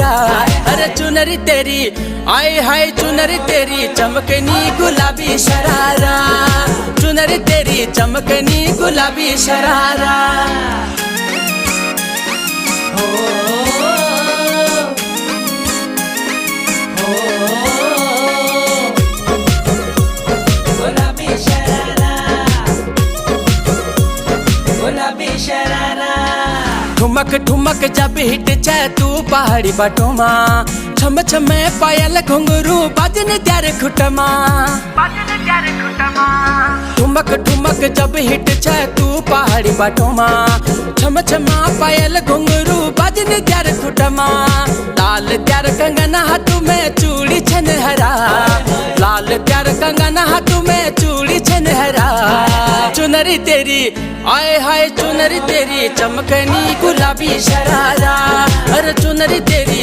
शरारा। अरे चुनरी तेरी आए हाय चुनरी तेरी चमकनी गुलाबी शरारा। चुनरी तेरी चमकनी गुलाबी शरारा। गुलाबी शरारा, गुलाबी शरारा। ठुमक ठुमक जब हिट जाए तू पहाड़ी बटोमा, छम छम पायल घुंघरू बाजन त्यारे खुटमा। ठुमक ठुमक जब हिट जाए तू पहाड़ी बटोमा, छम छम पायल घुंघरू बाजन त्यारे खुटमा। लाल त्यार कंगना हाथों में चूड़ी छन हरा, लाल त्यार कंगना हाथों में चूड़ी छन हरा। चुनरी तेरी आए हाय चुनरी तेरी चमकनी गुलाबी शरारा। अरे चुनरी तेरी